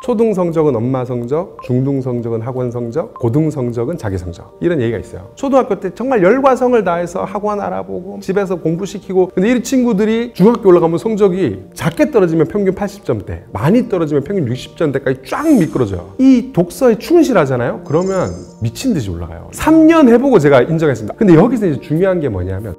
초등 성적은 엄마 성적, 중등 성적은 학원 성적, 고등 성적은 자기 성적, 이런 얘기가 있어요. 초등학교 때 정말 열과성을 다해서 학원 알아보고 집에서 공부시키고, 근데 이 친구들이 중학교 올라가면 성적이 작게 떨어지면 평균 80점대, 많이 떨어지면 평균 60점대까지 쫙 미끄러져요. 이 독서에 충실하잖아요? 그러면 미친 듯이 올라가요. 3년 해보고 제가 인정했습니다. 근데 여기서 이제 중요한 게 뭐냐면,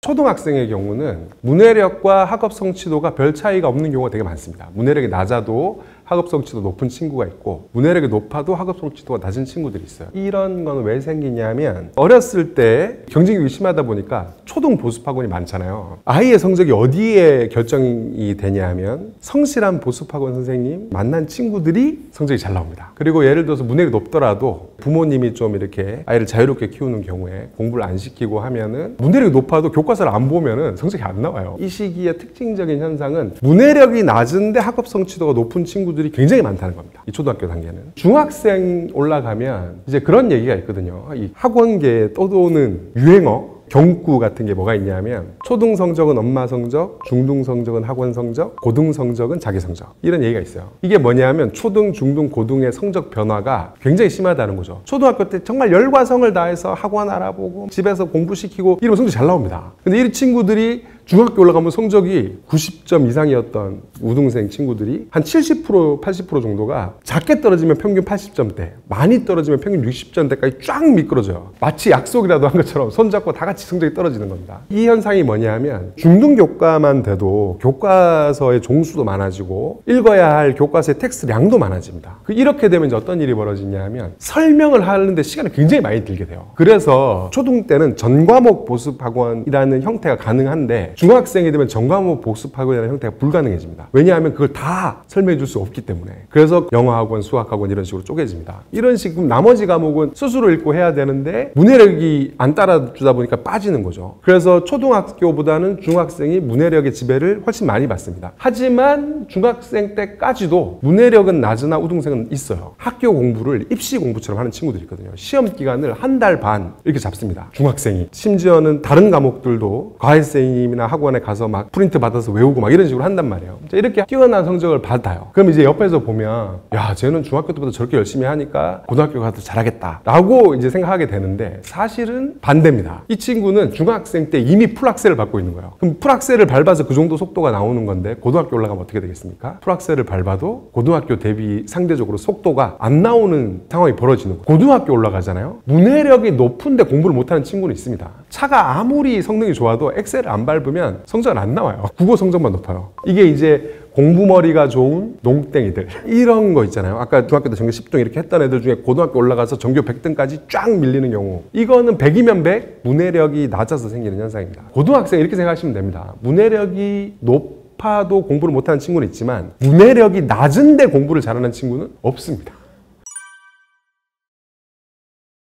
초등학생의 경우는 문해력과 학업 성취도가 별 차이가 없는 경우가 되게 많습니다. 문해력이 낮아도 학업 성취도 높은 친구가 있고, 문해력이 높아도 학업 성취도가 낮은 친구들이 있어요. 이런 건 왜 생기냐면, 어렸을 때 경쟁이 심하다 보니까 초등 보습학원이 많잖아요. 아이의 성적이 어디에 결정이 되냐면, 성실한 보습학원 선생님 만난 친구들이 성적이 잘 나옵니다. 그리고 예를 들어서 문해력이 높더라도 부모님이 좀 이렇게 아이를 자유롭게 키우는 경우에 공부를 안 시키고 하면은, 문해력이 높아도 교과서를 안 보면은 성적이 안 나와요. 이 시기의 특징적인 현상은 문해력이 낮은데 학업 성취도가 높은 친구들이 굉장히 많다는 겁니다. 이 초등학교 단계는. 중학생 올라가면 이제 그런 얘기가 있거든요. 이 학원계에 떠도는 유행어, 경구 같은 게 뭐가 있냐면, 초등 성적은 엄마 성적, 중등 성적은 학원 성적, 고등 성적은 자기 성적, 이런 얘기가 있어요. 이게 뭐냐면 초등, 중등, 고등의 성적 변화가 굉장히 심하다는 거죠. 초등학교 때 정말 열과성을 다해서 학원 알아보고 집에서 공부시키고 이러면 성적이 잘 나옵니다. 근데 이 친구들이 중학교 올라가면 성적이 90점 이상이었던 우등생 친구들이 한 70%, 80% 정도가 작게 떨어지면 평균 80점대, 많이 떨어지면 평균 60점대까지 쫙 미끄러져요. 마치 약속이라도 한 것처럼 손잡고 다 같이 성적이 떨어지는 겁니다. 이 현상이 뭐냐면, 중등 교과만 돼도 교과서의 종수도 많아지고 읽어야 할 교과서의 텍스트량도 많아집니다. 이렇게 되면 이제 어떤 일이 벌어지냐면, 설명을 하는데 시간이 굉장히 많이 들게 돼요. 그래서 초등 때는 전과목 보습학원이라는 형태가 가능한데, 중학생이 되면 전과목 복습학원이라는 형태가 불가능해집니다. 왜냐하면 그걸 다 설명해 줄 수 없기 때문에. 그래서 영어학원, 수학학원 이런 식으로 쪼개집니다. 이런 식으로 나머지 과목은 스스로 읽고 해야 되는데 문해력이 안 따라주다 보니까 빠지는 거죠. 그래서 초등학교보다는 중학생이 문해력의 지배를 훨씬 많이 받습니다. 하지만 중학생 때까지도 문해력은 낮으나 우등생은 있어요. 학교 공부를 입시 공부처럼 하는 친구들이 있거든요. 시험 기간을 한 달 반 이렇게 잡습니다. 중학생이. 심지어는 다른 과목들도 과외선생님이나 학원에 가서 막 프린트 받아서 외우고 막 이런 식으로 한단 말이에요. 이렇게 뛰어난 성적을 받아요. 그럼 이제 옆에서 보면, 야, 쟤는 중학교 때부터 저렇게 열심히 하니까 고등학교 가도 잘하겠다 라고 이제 생각하게 되는데, 사실은 반대입니다. 이 친구는 중학생 때 이미 풀악셀을 밟고 있는 거예요. 그럼 풀악셀을 밟아서 그 정도 속도가 나오는 건데, 고등학교 올라가면 어떻게 되겠습니까? 풀악셀을 밟아도 고등학교 대비 상대적으로 속도가 안 나오는 상황이 벌어지는 거예요. 고등학교 올라가잖아요. 문해력이 높은데 공부를 못하는 친구는 있습니다. 차가 아무리 성능이 좋아도 엑셀을 안 밟으면 성적은 안 나와요. 국어 성적만 높아요. 이게 이제 공부머리가 좋은 농땡이들, 이런 거 있잖아요. 아까 중학교 때 전교 10등 이렇게 했던 애들 중에 고등학교 올라가서 전교 100등까지 쫙 밀리는 경우, 이거는 100이면 100, 문해력이 낮아서 생기는 현상입니다. 고등학생 이렇게 생각하시면 됩니다. 문해력이 높아도 공부를 못하는 친구는 있지만 문해력이 낮은데 공부를 잘하는 친구는 없습니다.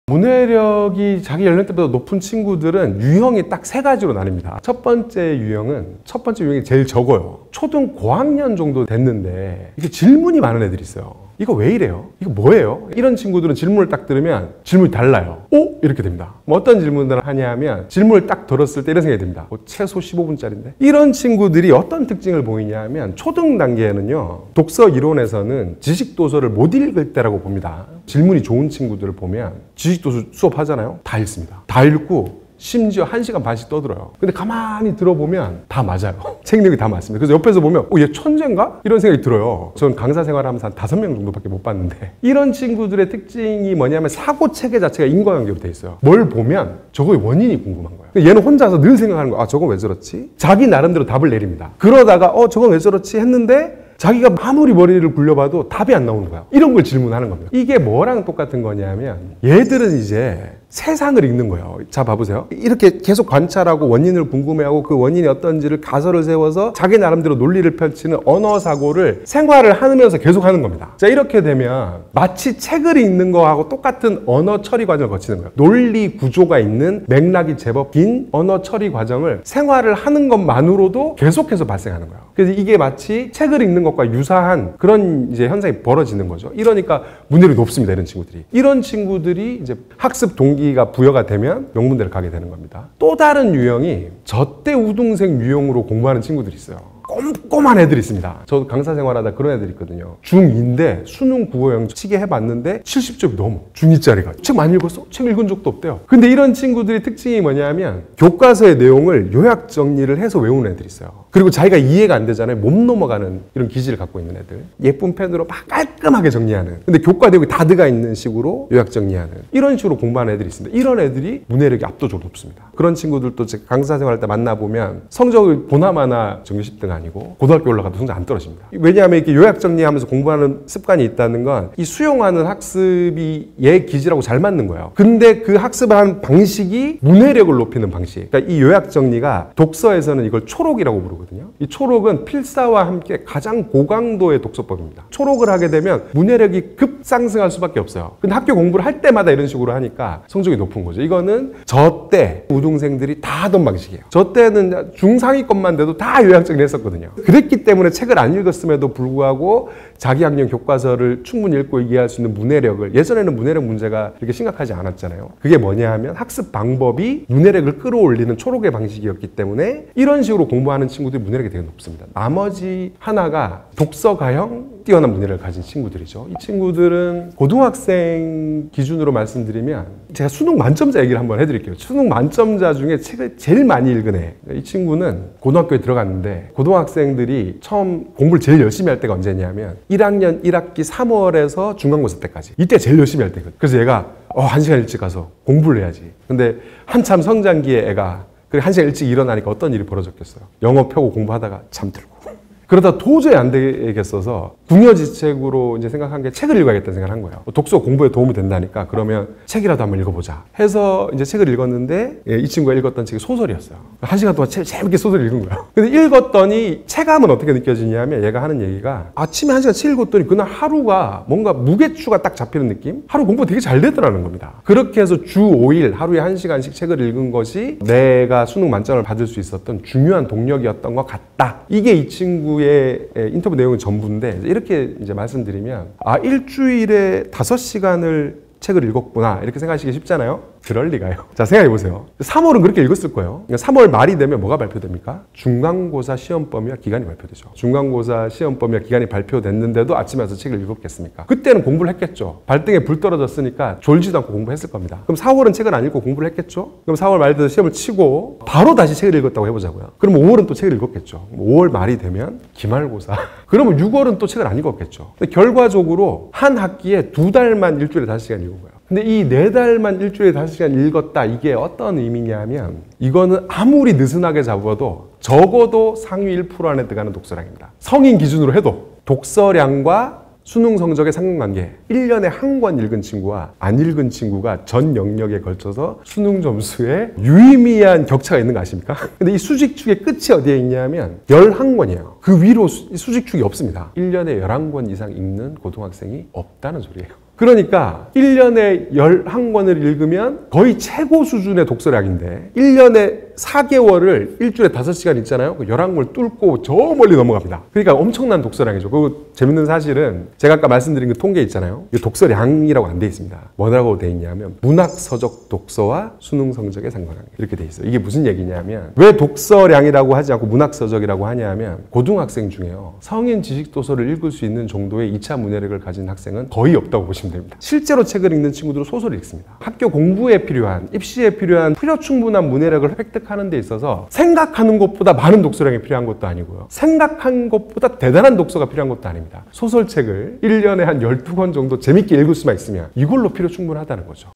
문해력이 자기 연령대보다 높은 친구들은 유형이 딱 세 가지로 나뉩니다. 첫 번째 유형이 제일 적어요. 초등 고학년 정도 됐는데 이게 질문이 많은 애들이 있어요. 이거 왜 이래요? 이거 뭐예요? 이런 친구들은 질문을 딱 들으면 질문이 달라요. 오? 이렇게 됩니다. 뭐 어떤 질문들을 하냐면, 질문을 딱 들었을 때 이런 생각이 듭니다. 최소 15분짜리인데? 이런 친구들이 어떤 특징을 보이냐면, 초등 단계에는요, 독서 이론에서는 지식도서를 못 읽을 때라고 봅니다. 질문이 좋은 친구들을 보면 지식도서 수업하잖아요. 다 읽습니다. 다 읽고 심지어 1시간 반씩 떠들어요. 근데 가만히 들어보면 다 맞아요. 책력이 다 맞습니다. 그래서 옆에서 보면 얘 천재인가? 이런 생각이 들어요. 전 강사 생활하면서 한 5명 정도밖에 못 봤는데, 이런 친구들의 특징이 뭐냐면 사고체계 자체가 인과관계로 돼 있어요. 뭘 보면 저거의 원인이 궁금한 거예요. 얘는 혼자서 늘 생각하는 거야. 아, 저건 왜 저렇지? 자기 나름대로 답을 내립니다. 그러다가 저건 왜 저렇지? 했는데 자기가 아무리 머리를 굴려봐도 답이 안 나오는 거야. 이런 걸 질문하는 겁니다. 이게 뭐랑 똑같은 거냐면, 얘들은 이제 세상을 읽는 거예요. 자, 봐보세요. 이렇게 계속 관찰하고 원인을 궁금해하고 그 원인이 어떤지를 가설을 세워서 자기 나름대로 논리를 펼치는 언어 사고를 생활을 하면서 계속 하는 겁니다. 자, 이렇게 되면 마치 책을 읽는 거하고 똑같은 언어 처리 과정을 거치는 거예요. 논리 구조가 있는 맥락이 제법 긴 언어 처리 과정을 생활을 하는 것만으로도 계속해서 발생하는 거예요. 그래서 이게 마치 책을 읽는 것과 유사한 그런 이제 현상이 벌어지는 거죠. 이러니까 문해력이 높습니다. 이런 친구들이. 이런 친구들이 이제 학습 동기 단기가 부여가 되면 명문대를 가게 되는 겁니다. 또 다른 유형이 저때 우등생 유형으로 공부하는 친구들이 있어요. 꼼꼼한 애들이 있습니다. 저도 강사 생활하다 그런 애들이 있거든요. 중2인데 수능 국어영 치게 해봤는데 70점이 넘어. 중2짜리가. 책 많이 읽었어? 책 읽은 적도 없대요. 근데 이런 친구들의 특징이 뭐냐면 교과서의 내용을 요약 정리를 해서 외우는 애들이 있어요. 그리고 자기가 이해가 안 되잖아요. 못 넘어가는 이런 기질을 갖고 있는 애들. 예쁜 펜으로 막 깔끔하게 정리하는. 근데 교과 내용이 다 들어가 있는 식으로 요약 정리하는. 이런 식으로 공부하는 애들이 있습니다. 이런 애들이 문해력이 압도적으로 높습니다. 그런 친구들도 제가 강사 생활할 때 만나보면 성적을 보나마나 전교 10등 아니고 고등학교 올라가도 성적 안 떨어집니다. 왜냐하면 이렇게 요약 정리하면서 공부하는 습관이 있다는 건 이 수용하는 학습이 얘 기질하고 잘 맞는 거예요. 근데 그 학습을 하는 방식이 문해력을 높이는 방식. 그러니까 이 요약 정리가 독서에서는 이걸 초록이라고 부르거든요. 이 초록은 필사와 함께 가장 고강도의 독서법입니다. 초록을 하게 되면 문해력이 급상승할 수밖에 없어요. 근데 학교 공부를 할 때마다 이런 식으로 하니까 성적이 높은 거죠. 이거는 저 때 우등생들이 다 하던 방식이에요. 저 때는 중상위권만 돼도 다 요약 정리 했었거든요. 그랬기 때문에 책을 안 읽었음에도 불구하고 자기 학년 교과서를 충분히 읽고 이해할 수 있는 문해력을, 예전에는 문해력 문제가 이렇게 심각하지 않았잖아요. 그게 뭐냐 하면 학습 방법이 문해력을 끌어올리는 초록의 방식이었기 때문에 이런 식으로 공부하는 친구들이 문해력이 되게 높습니다. 나머지 하나가 독서가형 뛰어난 문해력을 가진 친구들이죠. 이 친구들은 고등학생 기준으로 말씀드리면 제가 수능 만점자 얘기를 한번 해드릴게요. 수능 만점자 중에 책을 제일 많이 읽은 애. 이 친구는 고등학교에 들어갔는데 고등학생들이 처음 공부를 제일 열심히 할 때가 언제냐면 1학년 1학기 3월에서 중간고사 때까지. 이때 제일 열심히 할 때거든. 그래서 얘가 1시간 일찍 가서 공부를 해야지. 근데 한참 성장기에 애가 1시간 일찍 일어나니까 어떤 일이 벌어졌겠어요. 영어 펴고 공부하다가 잠들고. 그러다 도저히 안 되겠어서 궁여지책으로 이제 생각한 게 책을 읽어야겠다는 생각을 한 거예요. 독서 공부에 도움이 된다니까 그러면 책이라도 한번 읽어보자 해서 이제 책을 읽었는데 이 친구가 읽었던 책이 소설이었어요. 1시간 동안 재밌게 소설을 읽은 거예요. 근데 읽었더니 체감은 어떻게 느껴지냐면 얘가 하는 얘기가 아침에 1시간 책 읽었더니 그날 하루가 뭔가 무게추가 딱 잡히는 느낌? 하루 공부 되게 잘 되더라는 겁니다. 그렇게 해서 주 5일 하루에 1시간씩 책을 읽은 것이 내가 수능 만점을 받을 수 있었던 중요한 동력이었던 것 같다. 이게 이 친구의 인터뷰 내용은 전부인데 이렇게 이제 말씀드리면 일주일에 5시간을 책을 읽었구나 이렇게 생각하시기 쉽잖아요. 그럴 리가요. 자, 생각해보세요. 3월은 그렇게 읽었을 거예요. 그러니까 3월 말이 되면 뭐가 발표됩니까? 중간고사 시험 범위와 기간이 발표되죠. 중간고사 시험 범위와 기간이 발표됐는데도 아침에 와서 책을 읽었겠습니까? 그때는 공부를 했겠죠. 발등에 불 떨어졌으니까 졸지도 않고 공부했을 겁니다. 그럼 4월은 책을 안 읽고 공부를 했겠죠? 그럼 4월 말 돼서 시험을 치고 바로 다시 책을 읽었다고 해보자고요. 그럼 5월은 또 책을 읽었겠죠. 5월 말이 되면 기말고사. 그러면 6월은 또 책을 안 읽었겠죠. 근데 결과적으로 한 학기에 2달만 일주일에 5시간 읽은 거예요. 근데 이 4달만 일주일에 5시간 읽었다. 이게 어떤 의미냐면 이거는 아무리 느슨하게 잡아도 적어도 상위 1% 안에 들어가는 독서량입니다. 성인 기준으로 해도 독서량과 수능 성적의 상관관계 1년에 한 권 읽은 친구와 안 읽은 친구가 전 영역에 걸쳐서 수능 점수에 유의미한 격차가 있는 거 아십니까? 근데 이 수직축의 끝이 어디에 있냐면 11권이에요. 그 위로 수직축이 없습니다. 1년에 11권 이상 읽는 고등학생이 없다는 소리예요. 그러니까 1년에 11권을 읽으면 거의 최고 수준의 독서량인데 1년에 4개월을 일주일에 5시간 읽잖아요. 그 11권을 뚫고 저 멀리 넘어갑니다. 그러니까 엄청난 독서량이죠. 그리고 재밌는 사실은 제가 아까 말씀드린 그 통계 있잖아요. 이 독서량이라고 안 돼 있습니다. 뭐라고 돼 있냐면 문학서적 독서와 수능 성적의 상관관계 이렇게 돼 있어요. 이게 무슨 얘기냐면 왜 독서량이라고 하지 않고 문학서적이라고 하냐면 고등학생 중에요. 성인 지식도서를 읽을 수 있는 정도의 2차 문해력을 가진 학생은 거의 없다고 보시면 됩니다. 실제로 책을 읽는 친구들은 소설을 읽습니다. 학교 공부에 필요한, 입시에 필요한 필요 충분한 문해력을 획득하는 데 있어서 생각하는 것보다 많은 독서량이 필요한 것도 아니고요. 생각한 것보다 대단한 독서가 필요한 것도 아닙니다. 소설책을 1년에 한 12권 정도 재밌게 읽을 수만 있으면 이걸로 필요 충분하다는 거죠.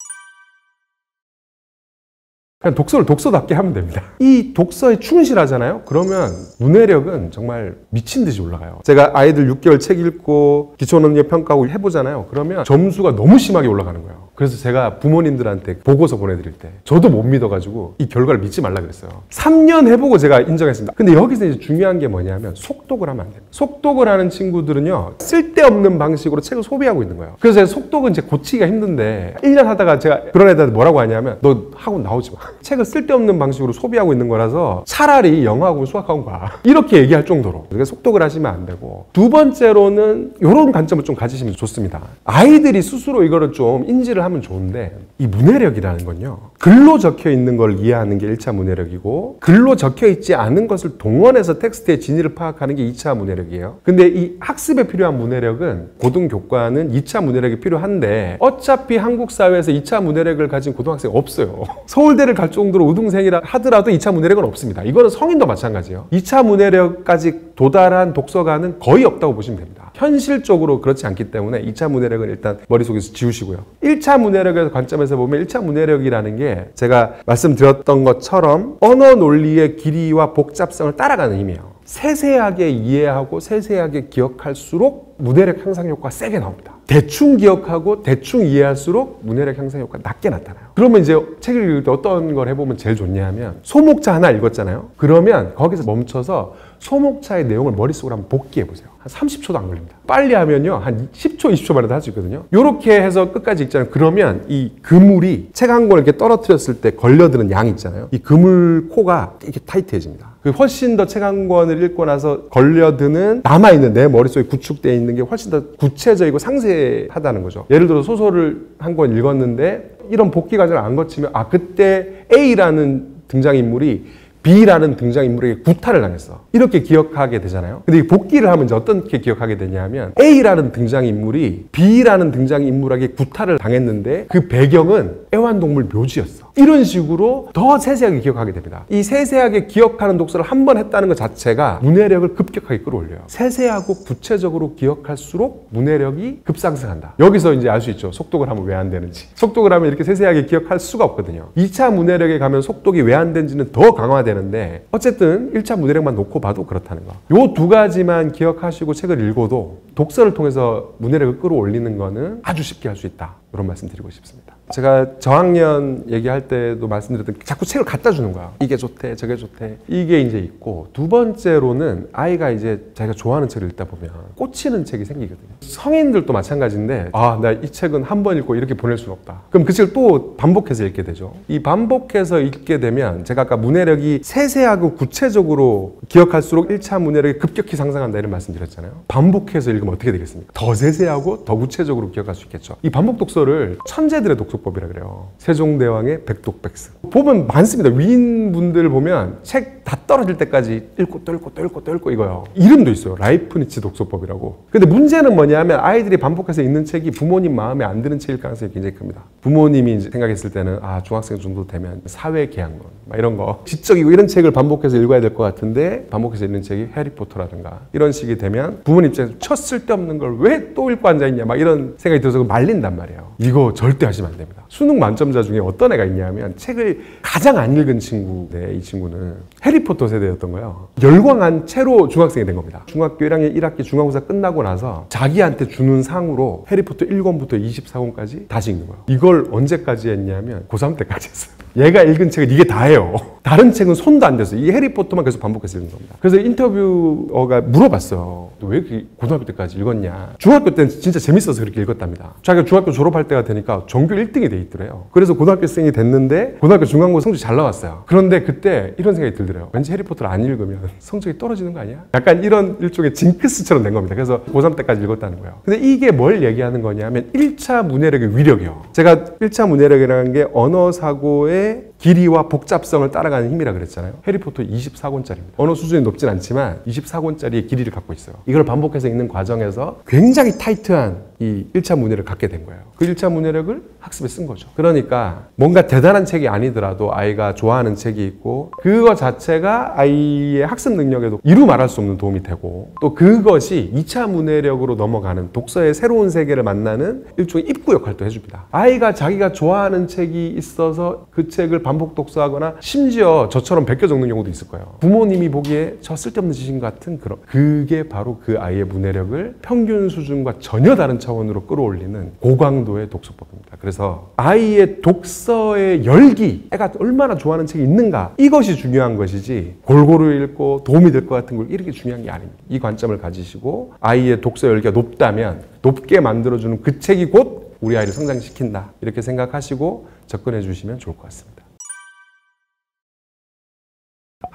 그냥 독서를 독서답게 하면 됩니다. 이 독서에 충실하잖아요? 그러면 문해력은 정말 미친 듯이 올라가요. 제가 아이들 6개월 책 읽고 기초능력 평가하고 해보잖아요. 그러면 점수가 너무 심하게 올라가는 거예요. 그래서 제가 부모님들한테 보고서 보내드릴 때 저도 못 믿어가지고 이 결과를 믿지 말라 그랬어요. 3년 해보고 제가 인정했습니다. 근데 여기서 이제 중요한 게 뭐냐면 속독을 하면 안 돼요. 속독을 하는 친구들은요, 쓸데없는 방식으로 책을 소비하고 있는 거예요. 그래서 속독은 이제 고치기가 힘든데 1년 하다가 제가 그런 애들한테 뭐라고 하냐면 너 학원 나오지 마. 책을 쓸데없는 방식으로 소비하고 있는 거라서 차라리 영어학원 수학학원 가. 이렇게 얘기할 정도로. 그래서 속독을 하시면 안 되고, 두 번째로는 이런 관점을 좀 가지시면 좋습니다. 아이들이 스스로 이거를 좀 인지를 이해하면 좋은데 이 문해력이라는 건요. 글로 적혀 있는 걸 이해하는 게 1차 문해력이고 글로 적혀 있지 않은 것을 동원해서 텍스트의 진위를 파악하는 게 2차 문해력이에요. 근데 이 학습에 필요한 문해력은 고등교과는 2차 문해력이 필요한데 어차피 한국 사회에서 2차 문해력을 가진 고등학생 없어요. 서울대를 갈 정도로 우등생이라 하더라도 2차 문해력은 없습니다. 이거는 성인도 마찬가지예요. 2차 문해력까지 도달한 독서가는 거의 없다고 보시면 됩니다. 현실적으로 그렇지 않기 때문에 2차 문해력은 일단 머릿속에서 지우시고요. 1차 문해력의 관점에서 보면 1차 문해력이라는 게 제가 말씀드렸던 것처럼 언어 논리의 길이와 복잡성을 따라가는 힘이에요. 세세하게 이해하고 세세하게 기억할수록 문해력 향상 효과가 세게 나옵니다. 대충 기억하고 대충 이해할수록 문해력 향상 효과가 낮게 나타나요. 그러면 이제 책을 읽을 때 어떤 걸 해보면 제일 좋냐면 소목차 하나 읽었잖아요. 그러면 거기서 멈춰서 소목차의 내용을 머릿속으로 한번 복기해보세요. 한 30초도 안 걸립니다. 빨리 하면요. 한 10초, 20초 만에도 할 수 있거든요. 이렇게 해서 끝까지 읽잖아요. 그러면 이 그물이 책 한 권 이렇게 떨어뜨렸을 때 걸려드는 양이 있잖아요. 이 그물 코가 이렇게 타이트해집니다. 훨씬 더 책 한 권을 읽고 나서 걸려드는 남아있는 내 머릿속에 구축되어 있는 게 훨씬 더 구체적이고 상세하다는 거죠. 예를 들어 소설을 한 권 읽었는데 이런 복기 과정을 안 거치면 그때 A라는 등장인물이 B라는 등장인물에게 구타를 당했어. 이렇게 기억하게 되잖아요. 근데 이 복기를 하면 이제 어떻게 기억하게 되냐면 A라는 등장인물이 B라는 등장인물에게 구타를 당했는데 그 배경은 애완동물 묘지였어. 이런 식으로 더 세세하게 기억하게 됩니다. 이 세세하게 기억하는 독서를 한 번 했다는 것 자체가 문해력을 급격하게 끌어올려요. 세세하고 구체적으로 기억할수록 문해력이 급상승한다. 여기서 이제 알 수 있죠. 속독을 하면 왜 안 되는지. 속독을 하면 이렇게 세세하게 기억할 수가 없거든요. 2차 문해력에 가면 속독이 왜 안 되는지는 더 강화되는데 어쨌든 1차 문해력만 놓고 봐도 그렇다는 거. 요 두 가지만 기억하시고 책을 읽어도 독서를 통해서 문해력을 끌어올리는 거는 아주 쉽게 할 수 있다. 이런 말씀 드리고 싶습니다. 제가 저학년 얘기할 때도 말씀드렸던 자꾸 책을 갖다 주는 거야. 이게 좋대, 저게 좋대. 이게 이제 있고 두 번째로는 아이가 이제 자기가 좋아하는 책을 읽다 보면 꽂히는 책이 생기거든요. 성인들도 마찬가지인데 나 이 책은 한 번 읽고 이렇게 보낼 수는 없다. 그럼 그 책을 또 반복해서 읽게 되죠. 이 반복해서 읽게 되면 제가 아까 문해력이 세세하고 구체적으로 기억할수록 1차 문해력이 급격히 상승한다 이런 말씀드렸잖아요. 반복해서 읽으면 어떻게 되겠습니까? 더 세세하고 더 구체적으로 기억할 수 있겠죠. 이 반복 독서를 천재들의 독서법이라 그래요. 세종대왕의 백독백스. 보면 많습니다. 위인분들 보면 책 다 떨어질 때까지 읽고 또 읽고 또 읽고 또 읽고 이거요. 이름도 있어요. 라이프니츠 독서법이라고. 근데 문제는 뭐냐면 아이들이 반복해서 읽는 책이 부모님 마음에 안 드는 책일 가능성이 굉장히 큽니다. 부모님이 생각했을 때는 중학생 정도 되면 사회계약론 이런 거 지적이고 이런 책을 반복해서 읽어야 될 것 같은데 반복해서 읽는 책이 해리포터라든가 이런 식이 되면 부모님 입장에서 첫 쓸데없는 걸 왜 또 읽고 앉아있냐 이런 생각이 들어서 말린단 말이에요. 이거 절대 하시면 안 됩니다. 수능 만점자 중에 어떤 애가 있냐면 책을 가장 안 읽은 친구인데 이 친구는 해리포터 세대였던 거예요. 열광한 채로 중학생이 된 겁니다. 중학교 1학년 1학기 중간고사 끝나고 나서 자기한테 주는 상으로 해리포터 1권부터 24권까지 다시 읽는 거예요. 이걸 언제까지 했냐면 고3 때까지 했어요. 얘가 읽은 책은 이게 다예요. 다른 책은 손도 안 댔어요. 이 해리포터만 계속 반복해서 읽는 겁니다. 그래서 인터뷰어가 물어봤어요. 너 왜 이렇게 고등학교 때까지 읽었냐. 중학교 때는 진짜 재밌어서 그렇게 읽었답니다. 자기가 중학교 졸업할 때가 되니까 전교 1등이 돼 있더래요. 그래서 고등학교생이 됐는데 고등학교 중간고사 성적이 잘 나왔어요. 그런데 그때 이런 생각이 들더래요. 왠지 해리포터를 안 읽으면 성적이 떨어지는 거 아니야? 약간 이런 일종의 징크스처럼 된 겁니다. 그래서 고3 때까지 읽었다는 거예요. 근데 이게 뭘 얘기하는 거냐면 1차 문해력의 위력이요. 제가 1차 문해력이라는 게 언어사고의 길이와 복잡성을 따라가는 힘이라 그랬잖아요. 해리포터 24권짜리입니다. 언어 수준이 높진 않지만 24권짜리의 길이를 갖고 있어요. 이걸 반복해서 읽는 과정에서 굉장히 타이트한 이 1차 문해력을 갖게 된 거예요. 그 1차 문해력을 학습에 쓴 거죠. 그러니까 뭔가 대단한 책이 아니더라도 아이가 좋아하는 책이 있고 그거 자체가 아이의 학습 능력에도 이루 말할 수 없는 도움이 되고 또 그것이 2차 문해력으로 넘어가는 독서의 새로운 세계를 만나는 일종의 입구 역할도 해줍니다. 아이가 자기가 좋아하는 책이 있어서 그 책을 반복 독서하거나 심지어 저처럼 베껴 적는 경우도 있을 거예요. 부모님이 보기에 저 쓸데없는 지식 같은 그게 바로 그 아이의 문해력을 평균 수준과 전혀 다른 차원으로 끌어올리는 고강도의 독서법입니다. 그래서 아이의 독서의 열기, 애가 얼마나 좋아하는 책이 있는가 이것이 중요한 것이지 골고루 읽고 도움이 될 것 같은 걸 이렇게 중요한 게 아닙니다. 이 관점을 가지시고 아이의 독서 열기가 높다면 높게 만들어주는 그 책이 곧 우리 아이를 성장시킨다 이렇게 생각하시고 접근해 주시면 좋을 것 같습니다.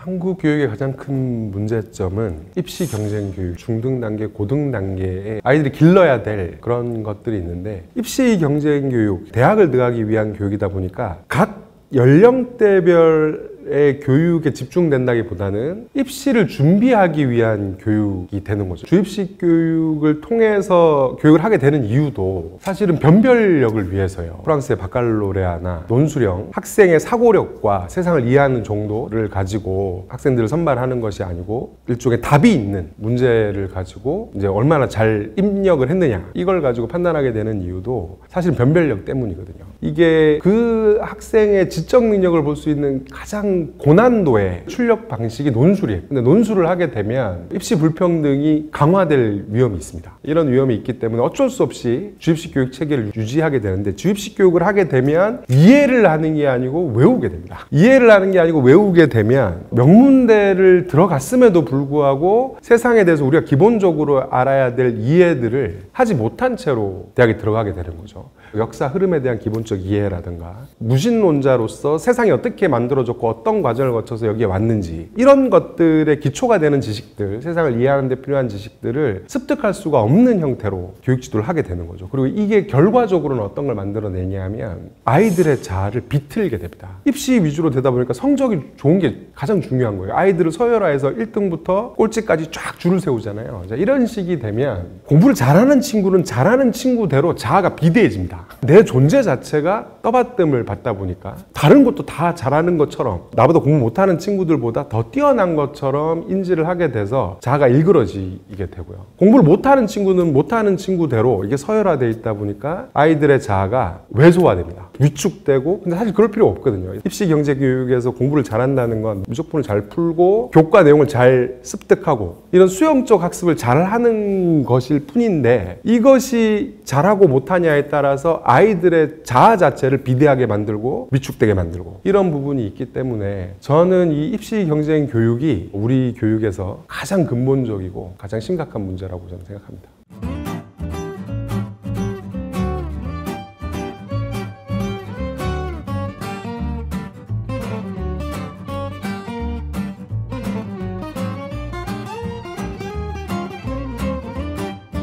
한국 교육의 가장 큰 문제점은 입시 경쟁 교육, 중등 단계, 고등 단계에 아이들이 길러야 될 그런 것들이 있는데, 입시 경쟁 교육, 대학을 들어가기 위한 교육이다 보니까 각 연령대별 의 교육에 집중된다기보다는 입시를 준비하기 위한 교육이 되는 거죠. 주입식 교육을 통해서 교육을 하게 되는 이유도 사실은 변별력을 위해서요. 프랑스의 바칼로레아나 논술형, 학생의 사고력과 세상을 이해하는 정도를 가지고 학생들을 선발하는 것이 아니고 일종의 답이 있는 문제를 가지고 이제 얼마나 잘 입력을 했느냐, 이걸 가지고 판단하게 되는 이유도 사실은 변별력 때문이거든요. 이게 그 학생의 지적 능력을 볼 수 있는 가장 고난도의 출력 방식이 논술이에요. 근데 논술을 하게 되면 입시 불평등이 강화될 위험이 있습니다. 이런 위험이 있기 때문에 어쩔 수 없이 주입식 교육 체계를 유지하게 되는데, 주입식 교육을 하게 되면 이해를 하는 게 아니고 외우게 됩니다. 이해를 하는 게 아니고 외우게 되면 명문대를 들어갔음에도 불구하고 세상에 대해서 우리가 기본적으로 알아야 될 이해들을 하지 못한 채로 대학에 들어가게 되는 거죠. 역사 흐름에 대한 기본적 이해라든가, 무신론자로서 세상이 어떻게 만들어졌고 어떤 과정을 거쳐서 여기에 왔는지, 이런 것들의 기초가 되는 지식들, 세상을 이해하는 데 필요한 지식들을 습득할 수가 없는 형태로 교육 지도를 하게 되는 거죠. 그리고 이게 결과적으로는 어떤 걸 만들어내냐 하면 아이들의 자아를 비틀게 됩니다. 입시 위주로 되다 보니까 성적이 좋은 게 가장 중요한 거예요. 아이들을 서열화해서 1등부터 꼴찌까지 쫙 줄을 세우잖아요. 자, 이런 식이 되면 공부를 잘하는 친구는 잘하는 친구대로 자아가 비대해집니다. 내 존재 자체가 떠받듦을 받다 보니까 다른 것도 다 잘하는 것처럼, 나보다 공부 못하는 친구들보다 더 뛰어난 것처럼 인지를 하게 돼서 자아가 일그러지게 되고요. 공부를 못하는 친구는 못하는 친구대로 이게 서열화되어 있다 보니까 아이들의 자아가 왜소화됩니다. 위축되고. 근데 사실 그럴 필요 없거든요. 입시 경제 교육에서 공부를 잘한다는 건 무조건을 잘 풀고 교과 내용을 잘 습득하고 이런 수용적 학습을 잘하는 것일 뿐인데, 이것이 잘하고 못하냐에 따라서 아이들의 자아 자체를 비대하게 만들고 위축되게 만들고, 이런 부분이 있기 때문에 저는 이 입시 경쟁 교육이 우리 교육에서 가장 근본적이고 가장 심각한 문제라고 저는 생각합니다.